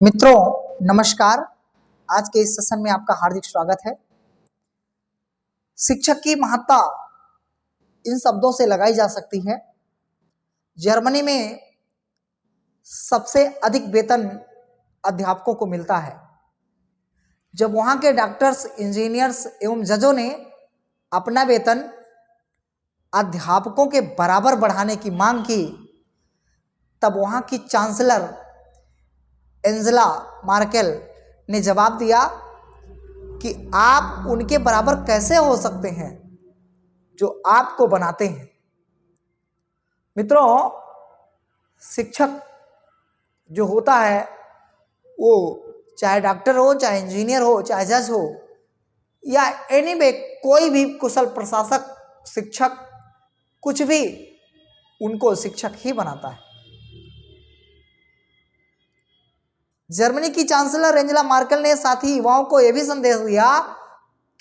मित्रों नमस्कार। आज के इस सेशन में आपका हार्दिक स्वागत है। शिक्षक की महत्ता इन शब्दों से लगाई जा सकती है। जर्मनी में सबसे अधिक वेतन अध्यापकों को मिलता है। जब वहां के डॉक्टर्स, इंजीनियर्स एवं जजों ने अपना वेतन अध्यापकों के बराबर बढ़ाने की मांग की, तब वहां की चांसलर एंजेला मार्केल ने जवाब दिया कि आप उनके बराबर कैसे हो सकते हैं जो आपको बनाते हैं। मित्रों, शिक्षक जो होता है वो चाहे डॉक्टर हो, चाहे इंजीनियर हो, चाहे जज हो या एनीवे कोई भी कुशल प्रशासक, शिक्षक, कुछ भी, उनको शिक्षक ही बनाता है। जर्मनी की चांसलर एंजेला मार्केल ने साथ ही युवाओं को यह भी संदेश दिया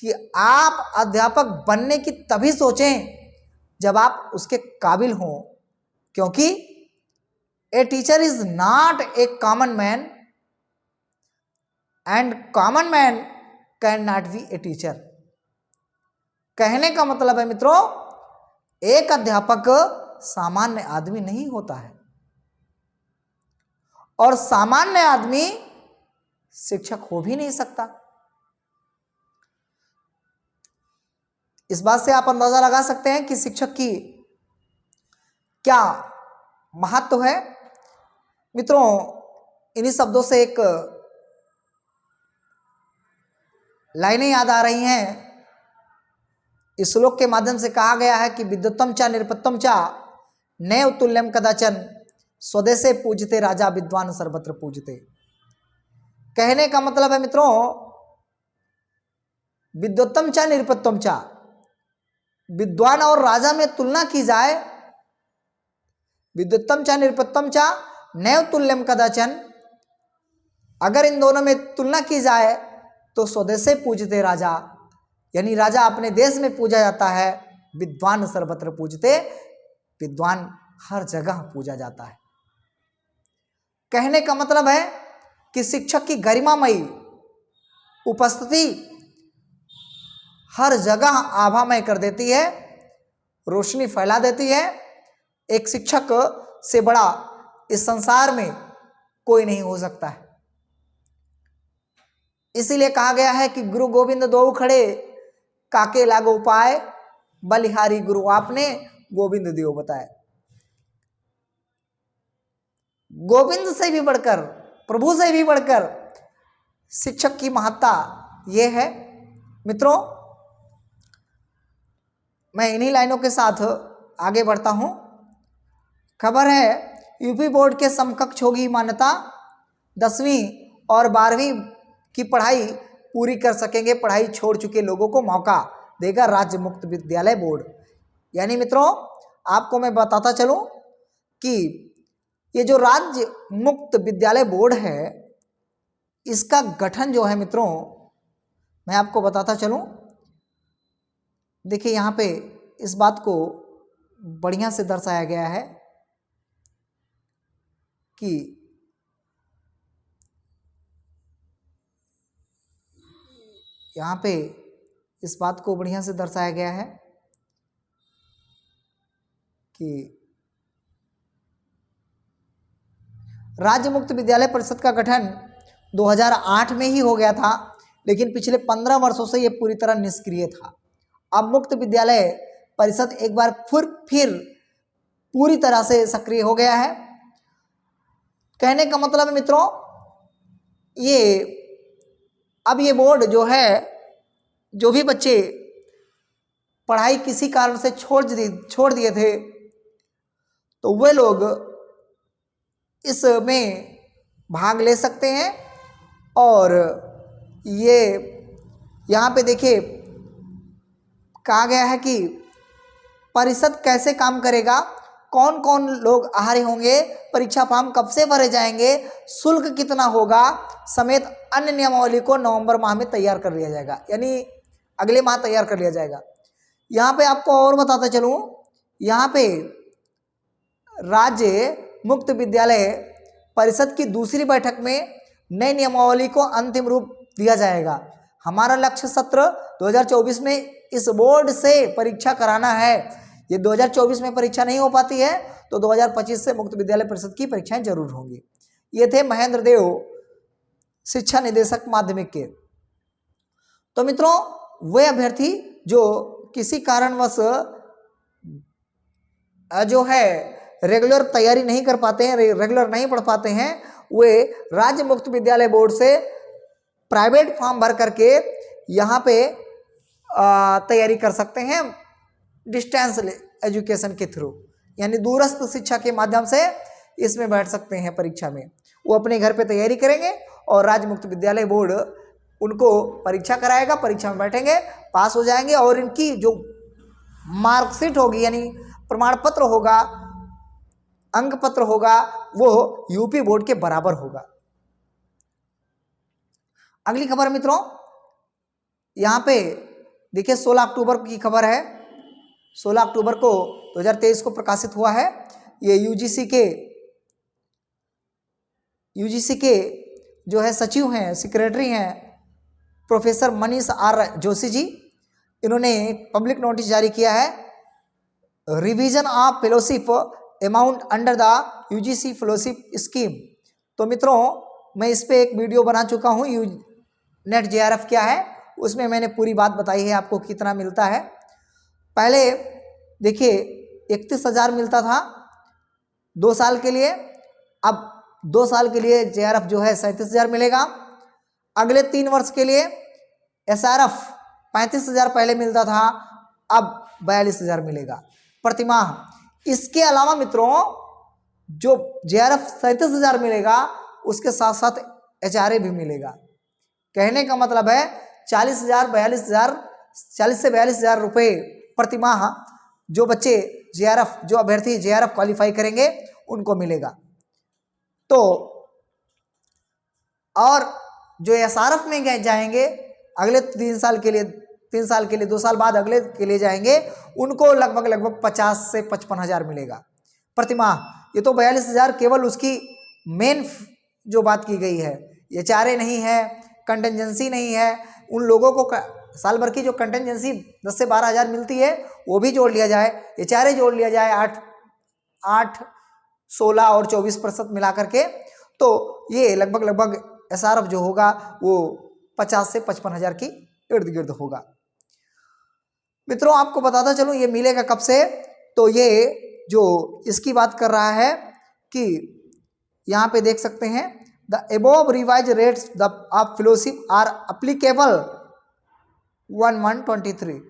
कि आप अध्यापक बनने की तभी सोचें जब आप उसके काबिल हों, क्योंकि a teacher is not a common man and common man can not be a teacher. कहने का मतलब है मित्रों, एक अध्यापक सामान्य आदमी नहीं होता है और सामान्य आदमी शिक्षक हो भी नहीं सकता। इस बात से आप अंदाजा लगा सकते हैं कि शिक्षक की क्या महत्व है। मित्रों, इन्हीं शब्दों से एक लाइनें याद आ रही हैं। इस श्लोक के माध्यम से कहा गया है कि विद्युत्तम च निरपत्तम च नैव तुल्यम कदाचन स्वदेशे पूजते राजा विद्वान सर्वत्र पूजते। कहने का मतलब है मित्रों, विद्युत्तम च निरपत्तम च, विद्वान और राजा में तुलना की जाए, विद्युत्तम च निरपत्तम च नैव तुल्यम कदाचन, अगर इन दोनों में तुलना की जाए तो स्वदेशे पूजते राजा, यानी राजा अपने देश में पूजा जाता है, विद्वान सर्वत्र पूजते, विद्वान हर जगह पूजा जाता है। कहने का मतलब है कि शिक्षक की गरिमामयी उपस्थिति हर जगह आभामय कर देती है, रोशनी फैला देती है। एक शिक्षक से बड़ा इस संसार में कोई नहीं हो सकता है। इसीलिए कहा गया है कि गुरु गोविंद दो खड़े काके लागो पाए, बलिहारी गुरु आपने गोविंद देव बताए। गोविंद से भी बढ़कर, प्रभु से भी बढ़कर शिक्षक की महत्ता यह है। मित्रों, मैं इन्हीं लाइनों के साथ आगे बढ़ता हूं। खबर है यूपी बोर्ड के समकक्ष होगी मान्यता, 10वीं और 12वीं की पढ़ाई पूरी कर सकेंगे पढ़ाई छोड़ चुके लोगों को मौका देगा राज्य मुक्त विद्यालय बोर्ड। यानी मित्रों, आपको मैं बताता चलूं कि ये जो राज्य मुक्त विद्यालय बोर्ड है, इसका गठन जो है मित्रों, मैं आपको बताता चलूं। देखिए, यहाँ पे इस बात को बढ़िया से दर्शाया गया है कि यहाँ पे इस बात को बढ़िया से दर्शाया गया है कि राज्य मुक्त विद्यालय परिषद का गठन 2008 में ही हो गया था, लेकिन पिछले 15 वर्षों से यह पूरी तरह निष्क्रिय था। अब मुक्त विद्यालय परिषद एक बार फिर पूरी तरह से सक्रिय हो गया है। कहने का मतलब है मित्रों, अब ये बोर्ड जो है, जो भी बच्चे पढ़ाई किसी कारण से छोड़ दिए थे, तो वे लोग इसमें भाग ले सकते हैं। और ये यहाँ पे देखिए कहा गया है कि परिषद कैसे काम करेगा, कौन कौन लोग आहारी होंगे, परीक्षा फॉर्म कब से भरे जाएंगे, शुल्क कितना होगा, समेत अन्य नियमावली को नवंबर माह में तैयार कर लिया जाएगा, यानी अगले माह तैयार कर लिया जाएगा। यहाँ पे आपको और बताता चलूँ, यहाँ पे राज्य मुक्त विद्यालय परिषद की दूसरी बैठक में नई नियमावली को अंतिम रूप दिया जाएगा। हमारा लक्ष्य सत्र 2024 में इस बोर्ड से परीक्षा कराना है। ये 2024 में परीक्षा नहीं हो पाती है तो 2025 से मुक्त विद्यालय परिषद की परीक्षाएं जरूर होंगी। ये थे महेंद्र देव, शिक्षा निदेशक माध्यमिक के। तो मित्रों, वे अभ्यर्थी जो किसी कारणवश जो है रेगुलर तैयारी नहीं कर पाते हैं, रेगुलर नहीं पढ़ पाते हैं, वे राज्य मुक्त विद्यालय बोर्ड से प्राइवेट फॉर्म भर करके यहाँ पे तैयारी कर सकते हैं डिस्टेंस एजुकेशन के थ्रू, यानी दूरस्थ शिक्षा के माध्यम से इसमें बैठ सकते हैं परीक्षा में। वो अपने घर पे तैयारी करेंगे और राज्य मुक्त विद्यालय बोर्ड उनको परीक्षा कराएगा, परीक्षा में बैठेंगे, पास हो जाएंगे और इनकी जो मार्कशीट होगी यानी प्रमाण पत्र होगा, अंक पत्र होगा, वो यूपी बोर्ड के बराबर होगा। अगली खबर मित्रों, यहाँ पे देखिए 16 अक्टूबर की खबर है। 16 अक्टूबर को 2023 को प्रकाशित हुआ है। ये यूजीसी के जो है सचिव हैं, सेक्रेटरी हैं, प्रोफेसर मनीष आर जोशी जी, इन्होंने पब्लिक नोटिस जारी किया है, revision of fellowship amount under the UGC fellowship scheme. तो मित्रों, मैं इस पे एक वीडियो बना चुका हूँ, नेट जेआरएफ क्या है, उसमें मैंने पूरी बात बताई है आपको कितना मिलता है। पहले देखिए 31,000 मिलता था 2 साल के लिए, अब 2 साल के लिए जेआरएफ जो है 37,000 मिलेगा। अगले 3 वर्ष के लिए एसआरएफ 35,000 पहले मिलता था, अब 42,000 मिलेगा प्रति माह। इसके अलावा मित्रों जो जेआरएफ 37,000 मिलेगा उसके साथ साथ एचआरए भी मिलेगा। कहने का मतलब है 40 से 42,000 रुपये प्रति माह जो बच्चे जेआरएफ, जो अभ्यर्थी जेआरएफ क्वालिफाई करेंगे उनको मिलेगा। तो और जो एसआरएफ में जाएंगे अगले 3 साल के लिए 2 साल बाद अगले के लिए जाएंगे, उनको लगभग 50 से 55,000 मिलेगा प्रति माह। ये तो 42,000 केवल उसकी मेन जो बात की गई है, ये चारे नहीं है, कंटेंजेंसी नहीं है। उन लोगों को साल भर की जो कंटेंजेंसी 10 से 12,000 मिलती है वो भी जोड़ लिया जाए, ये चारे जोड़ लिया जाए, 8, 16 और 24% मिला करके, तो ये लगभग एसआरएफ जो होगा वो 50 से 55,000 की इर्द गिर्द होगा। मित्रों आपको बताता चलूँ ये मिलेगा कब से, तो ये जो इसकी बात कर रहा है कि यहाँ पे देख सकते हैं, the above revised rates of fellowship are applicable 1/1/23,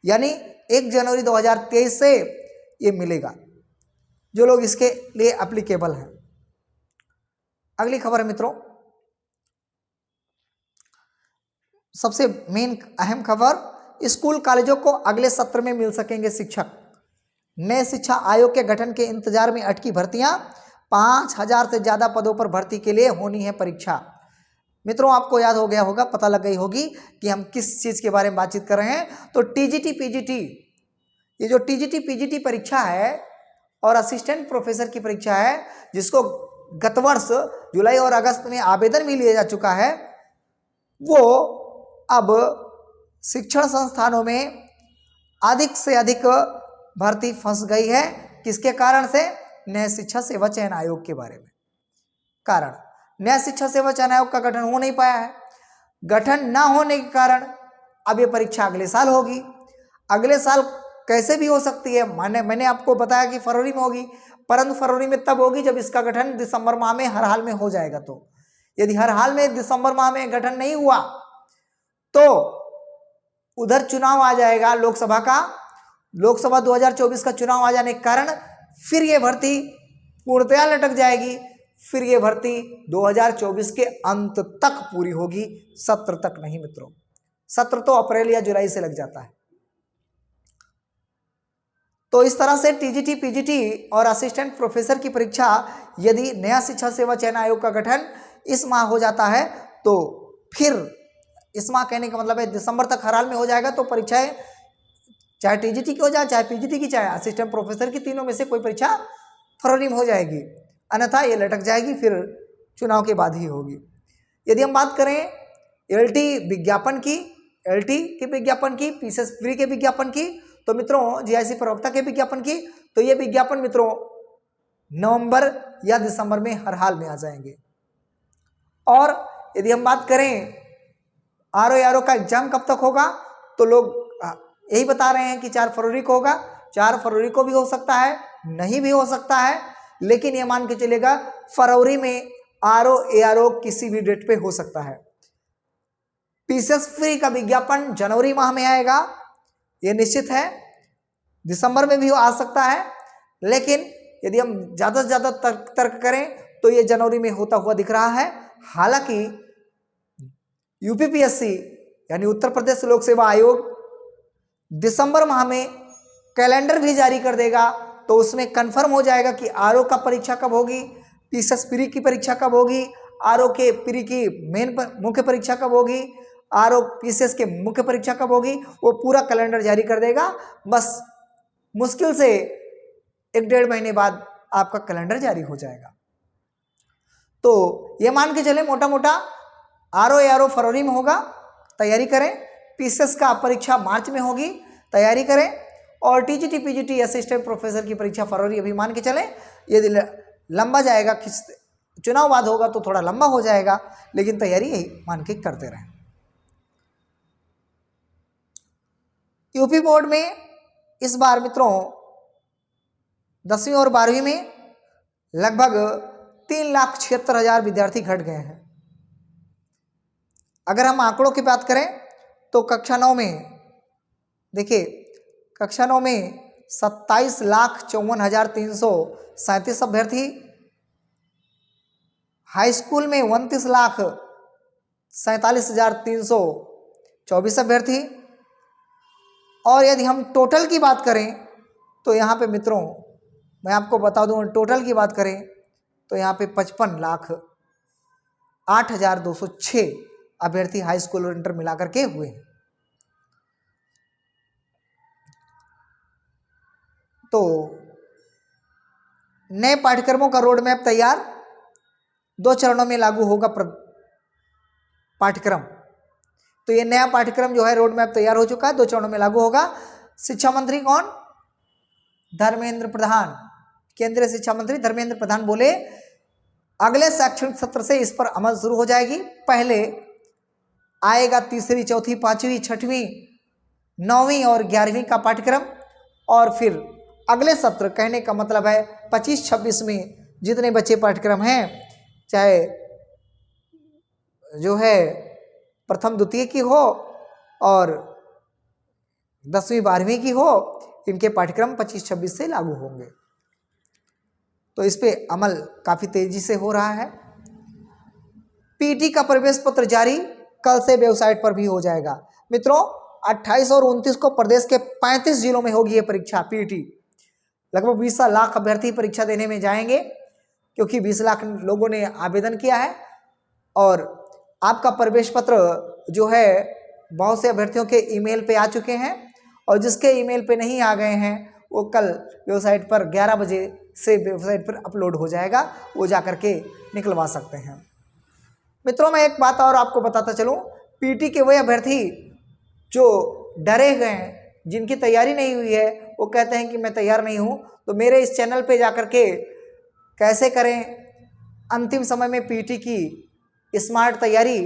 यानी 1 जनवरी 2023 से ये मिलेगा जो लोग इसके लिए एप्लीकेबल हैं। अगली खबर है मित्रों, सबसे मेन अहम खबर, स्कूल कॉलेजों को अगले सत्र में मिल सकेंगे शिक्षक। नए शिक्षा आयोग के गठन के इंतजार में अटकी भर्तियां, 5,000 से ज़्यादा पदों पर भर्ती के लिए होनी है परीक्षा। मित्रों आपको याद हो गया होगा, पता लग गई होगी कि हम किस चीज़ के बारे में बातचीत कर रहे हैं। तो टीजीटी पीजीटी, ये जो टीजीटी पीजीटी परीक्षा है और असिस्टेंट प्रोफेसर की परीक्षा है, जिसको गत वर्ष जुलाई और अगस्त में आवेदन भी लिया जा चुका है, वो अब शिक्षण संस्थानों में अधिक से अधिक भर्ती फंस गई है। किसके कारण से? नए शिक्षा सेवा चयन आयोग के बारे में कारण। नया शिक्षा सेवा चयन आयोग का गठन हो नहीं पाया है। गठन ना होने के कारण अब ये परीक्षा अगले साल होगी। अगले साल कैसे भी हो सकती है, मैंने आपको बताया कि फरवरी में होगी, परंतु फरवरी में तब होगी जब इसका गठन दिसंबर माह में हर हाल में हो जाएगा। तो यदि हर हाल में दिसंबर माह में गठन नहीं हुआ तो उधर चुनाव आ जाएगा लोकसभा का, लोकसभा 2024 का चुनाव आ जाने के कारण फिर ये भर्ती पूर्णतया लटक जाएगी। फिर ये भर्ती 2024 के अंत तक पूरी होगी, सत्र तक नहीं मित्रों। सत्र तो अप्रैल या जुलाई से लग जाता है। तो इस तरह से टीजीटी पीजीटी और असिस्टेंट प्रोफेसर की परीक्षा, यदि नया शिक्षा सेवा चयन आयोग का गठन इस माह हो जाता है तो फिर इस माह कहने का मतलब है दिसंबर तक हर हाल में हो जाएगा। तो परीक्षाएं चाहे टीजीटी की हो जाए, चाहे पीजीटी की, चाहे असिस्टेंट प्रोफेसर की, तीनों में से कोई परीक्षा फरवरी में हो जाएगी, अन्यथा ये लटक जाएगी, फिर चुनाव के बाद ही होगी। यदि हम बात करें एलटी विज्ञापन की, एलटी के विज्ञापन की, पीसीएस फ्री के विज्ञापन की, तो मित्रों जीआईसी प्रवक्ता के विज्ञापन की, तो ये विज्ञापन मित्रों नवंबर या दिसंबर में हर हाल में आ जाएंगे। और यदि हम बात करें आरओ का एग्जाम कब तक होगा, तो लोग यही बता रहे हैं कि 4 फरवरी को होगा। 4 फरवरी को भी हो सकता है, नहीं भी हो सकता है, लेकिन ये मान के चलेगा फरवरी में आरओ किसी भी डेट पे हो सकता है। पीसीएस फ्री का विज्ञापन जनवरी माह में आएगा, ये निश्चित है। दिसंबर में भी आ सकता है, लेकिन यदि हम ज़्यादा से ज़्यादा तर्क करें तो ये जनवरी में होता हुआ दिख रहा है। हालांकि यूपीपीएससी यानी उत्तर प्रदेश लोक सेवा आयोग दिसंबर माह में कैलेंडर भी जारी कर देगा, तो उसमें कंफर्म हो जाएगा कि आरओ का परीक्षा कब होगी, पीसीएस प्री की परीक्षा कब होगी, आरओ के प्री की मुख्य परीक्षा कब होगी, आरओ पीसीएस के मुख्य परीक्षा कब होगी, वो पूरा कैलेंडर जारी कर देगा। बस मुश्किल से 1-1.5 महीने बाद आपका कैलेंडर जारी हो जाएगा। तो ये मान के चले मोटा मोटा आरओ फरवरी में होगा, तैयारी करें। पीसीएस का परीक्षा मार्च में होगी, तैयारी करें। और टीजीटी पीजीटी असिस्टेंट प्रोफेसर की परीक्षा फरवरी, अभी मान के चले। यदि लंबा जाएगा, चुनाव बाद होगा तो थोड़ा लंबा हो जाएगा, लेकिन तैयारी यही मान के करते रहें। यूपी बोर्ड में इस बार मित्रों 10वीं और 12वीं में लगभग 3,76,000 विद्यार्थी घट गए हैं। अगर हम आंकड़ों की बात करें तो कक्षा 9 में देखिए, कक्षा 9 में 27,54,337 अभ्यर्थी, हाई स्कूल में 29,47,324 अभ्यर्थी, और यदि हम टोटल की बात करें तो यहाँ पे मित्रों मैं आपको बता दूं, टोटल की बात करें तो यहाँ पे 55,08,206 अभ्यर्थी हाई स्कूल और इंटर मिलाकर के हुए हैं। तो नए पाठ्यक्रमों का रोड मैप तैयार, 2 चरणों में लागू होगा पाठ्यक्रम। तो ये नया पाठ्यक्रम जो है रोड मैप तैयार हो चुका है, 2 चरणों में लागू होगा। शिक्षा मंत्री कौन? धर्मेंद्र प्रधान, केंद्रीय शिक्षा मंत्री धर्मेंद्र प्रधान बोले अगले शैक्षणिक सत्र से इस पर अमल शुरू हो जाएगी। पहले आएगा 3री, 4थी, 5वीं, 6वीं, 9वीं और 11वीं का पाठ्यक्रम, और फिर अगले सत्र, कहने का मतलब है 25-26 में जितने बच्चे पाठ्यक्रम हैं, चाहे जो है प्रथम द्वितीय की हो और 10वीं 12वीं की हो, इनके पाठ्यक्रम 25-26 से लागू होंगे। तो इस पे अमल काफ़ी तेजी से हो रहा है। पीटी का प्रवेश पत्र जारी, कल से वेबसाइट पर भी हो जाएगा। मित्रों 28 और 29 को प्रदेश के 35 जिलों में होगी ये परीक्षा पीटी। लगभग 20 लाख अभ्यर्थी परीक्षा देने में जाएंगे, क्योंकि 20 लाख लोगों ने आवेदन किया है। और आपका प्रवेश पत्र जो है बहुत से अभ्यर्थियों के ईमेल पे आ चुके हैं, और जिसके ईमेल पे नहीं आ गए हैं वो कल वेबसाइट पर 11 बजे से वेबसाइट पर अपलोड हो जाएगा, वो जा कर के निकलवा सकते हैं। मित्रों मैं एक बात और आपको बताता चलूँ, पीटी के वही अभ्यर्थी जो डरे गए हैं, जिनकी तैयारी नहीं हुई है, वो कहते हैं कि मैं तैयार नहीं हूँ, तो मेरे इस चैनल पे जा कर के कैसे करें अंतिम समय में पीटी की स्मार्ट तैयारी,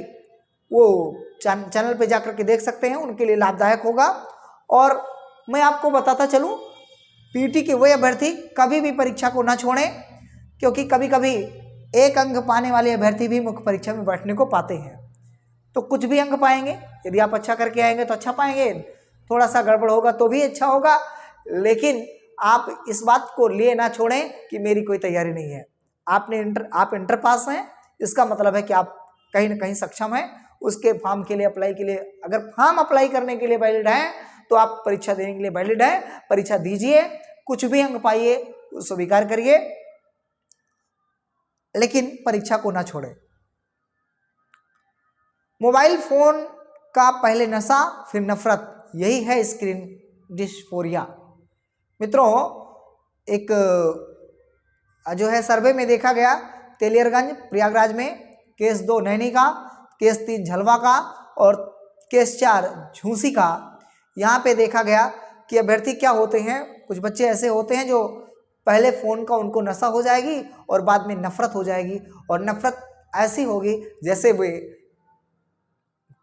वो चैनल पे जा कर के देख सकते हैं, उनके लिए लाभदायक होगा। और मैं आपको बताता चलूँ, पीटी के वही अभ्यर्थी कभी भी परीक्षा को ना छोड़ें, क्योंकि कभी कभी 1 अंक पाने वाले अभ्यर्थी भी मुख्य परीक्षा में बैठने को पाते हैं। तो कुछ भी अंक पाएंगे, यदि आप अच्छा करके आएंगे तो अच्छा पाएंगे, थोड़ा सा गड़बड़ होगा तो भी अच्छा होगा, लेकिन आप इस बात को लिए ना छोड़ें कि मेरी कोई तैयारी नहीं है। आप इंटर पास हैं, इसका मतलब है कि आप कहीं ना कहीं सक्षम हैं। उसके फॉर्म के लिए, अप्लाई के लिए, अगर फॉर्म अप्लाई करने के लिए वैलिड है तो आप परीक्षा देने के लिए वैलिड है। परीक्षा दीजिए, कुछ भी अंक पाइए स्वीकार करिए, लेकिन परीक्षा को ना छोड़ें। मोबाइल फोन का पहले नशा फिर नफरत, यही है स्क्रीन डिस्फोरिया। मित्रों एक जो है सर्वे में देखा गया, तेलियरगंज प्रयागराज में केस 2 नैनी का, केस 3 झलवा का और केस 4 झूसी का। यहाँ पे देखा गया कि अभ्यर्थी क्या होते हैं, कुछ बच्चे ऐसे होते हैं जो पहले फ़ोन का उनको नशा हो जाएगी और बाद में नफरत हो जाएगी, और नफरत ऐसी होगी जैसे वे,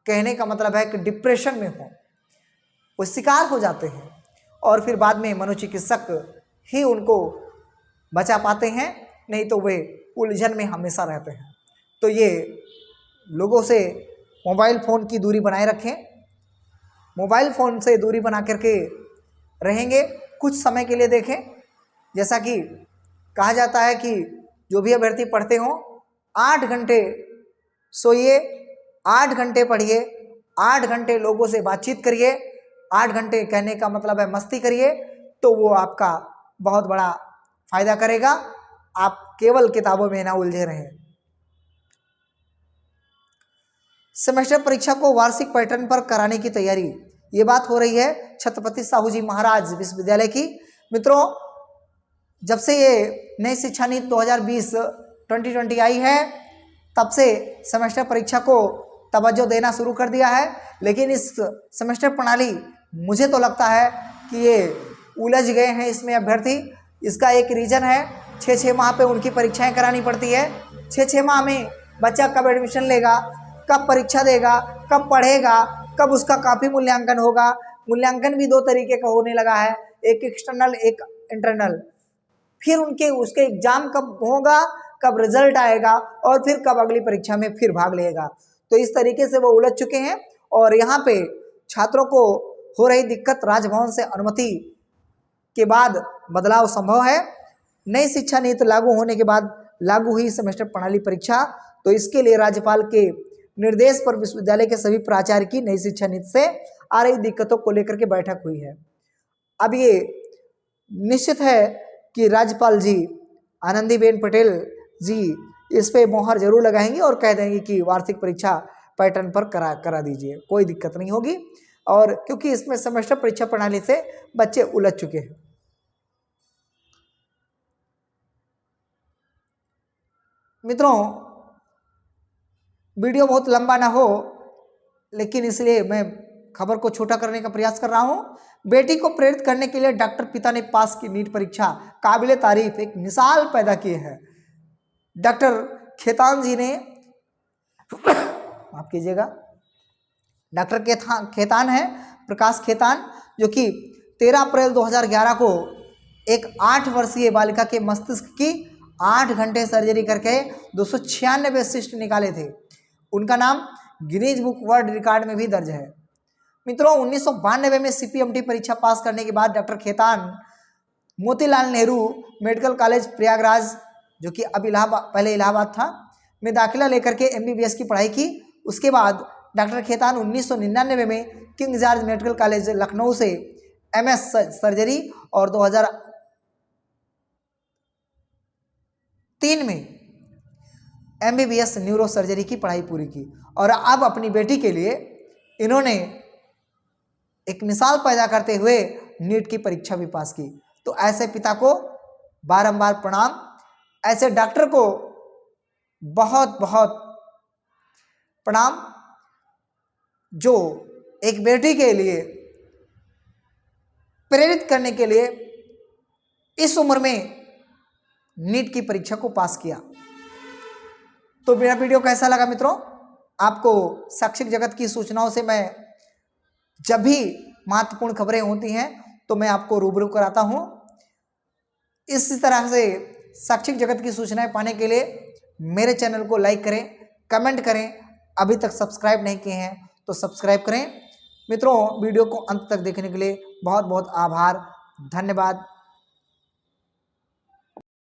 कहने का मतलब है कि डिप्रेशन में हो, वो शिकार हो जाते हैं और फिर बाद में मनोचिकित्सक ही उनको बचा पाते हैं, नहीं तो वे उलझन में हमेशा रहते हैं। तो ये लोगों से मोबाइल फ़ोन की दूरी बनाए रखें, मोबाइल फ़ोन से दूरी बना करके रहेंगे, कुछ समय के लिए देखें। जैसा कि कहा जाता है कि जो भी अभ्यर्थी पढ़ते हों 8 घंटे सोइए, 8 घंटे पढ़िए, 8 घंटे लोगों से बातचीत करिए, 8 घंटे कहने का मतलब है मस्ती करिए, तो वो आपका बहुत बड़ा फायदा करेगा। आप केवल किताबों में ना उलझे रहें। सेमेस्टर परीक्षा को वार्षिक पैटर्न पर कराने की तैयारी, ये बात हो रही है छत्रपति साहू जी महाराज विश्वविद्यालय की। मित्रों, जब से ये नई शिक्षा नीति 2020 आई है, तब से सेमेस्टर परीक्षा को तवज्जो देना शुरू कर दिया है। लेकिन इस सेमेस्टर प्रणाली, मुझे तो लगता है कि ये उलझ गए हैं इसमें अभ्यर्थी। इसका एक रीज़न है, 6-6 माह पे उनकी परीक्षाएं करानी पड़ती है। 6-6 माह में बच्चा कब एडमिशन लेगा, कब परीक्षा देगा, कब पढ़ेगा, कब उसका काफ़ी मूल्यांकन होगा। मूल्यांकन भी 2 तरीके का होने लगा है, एक एक्सटर्नल, एक इंटरनल। फिर उसके एग्जाम कब होगा, कब रिजल्ट आएगा और फिर कब अगली परीक्षा में फिर भाग लेगा। तो इस तरीके से वो उलझ चुके हैं और यहाँ पे छात्रों को हो रही दिक्कत, राजभवन से अनुमति के बाद बदलाव संभव है। नई शिक्षा नीति लागू होने के बाद लागू हुई सेमेस्टर प्रणाली परीक्षा, तो इसके लिए राज्यपाल के निर्देश पर विश्वविद्यालय के सभी प्राचार्य की नई शिक्षा नीति से आ रही दिक्कतों को लेकर के बैठक हुई है। अब ये निश्चित है कि राज्यपाल जी आनंदीबेन पटेल जी इस पे मोहर जरूर लगाएंगे और कह देंगे कि वार्षिक परीक्षा पैटर्न पर करा दीजिए, कोई दिक्कत नहीं होगी। और क्योंकि इसमें सेमेस्टर परीक्षा प्रणाली से बच्चे उलझ चुके हैं। मित्रों, वीडियो बहुत लंबा ना हो, लेकिन इसलिए मैं खबर को छोटा करने का प्रयास कर रहा हूँ। बेटी को प्रेरित करने के लिए डॉक्टर पिता ने पास की नीट परीक्षा, काबिले तारीफ एक मिसाल पैदा की है। डॉक्टर खेतान जी ने माफ कीजिएगा, डॉक्टर खेतान है, प्रकाश खेतान, जो कि 13 अप्रैल 2011 को एक 8 वर्षीय बालिका के मस्तिष्क की 8 घंटे सर्जरी करके 296 सिस्ट निकाले थे। उनका नाम गिनीज बुक वर्ल्ड रिकॉर्ड में भी दर्ज है। मित्रों, 1992 में CPMT परीक्षा पास करने के बाद doctor Khetan Motilal Nehru medical college Prayagraj, जो कि अब पहले इलाहाबाद था, में दाखिला लेकर के MBBS की पढ़ाई की। उसके बाद डॉक्टर खेतान 1999 में king George medical college Lucknow से MS सर्जरी और 2003 में MBBS न्यूरो सर्जरी की पढ़ाई पूरी की। और अब अपनी बेटी के लिए इन्होंने एक मिसाल पैदा करते हुए नीट की परीक्षा भी पास की। तो ऐसे पिता को बारंबार प्रणाम, ऐसे डॉक्टर को बहुत बहुत प्रणाम, जो एक बेटी के लिए प्रेरित करने के लिए इस उम्र में नीट की परीक्षा को पास किया। तो मेरा वीडियो कैसा लगा मित्रों? आपको शैक्षिक जगत की सूचनाओं से मैं जब भी महत्वपूर्ण खबरें होती हैं तो मैं आपको रूबरू कराता हूं। इस तरह से शैक्षिक जगत की सूचनाएं पाने के लिए मेरे चैनल को लाइक करें, कमेंट करें। अभी तक सब्सक्राइब नहीं किए हैं तो सब्सक्राइब करें। मित्रों, वीडियो को अंत तक देखने के लिए बहुत बहुत आभार, धन्यवाद।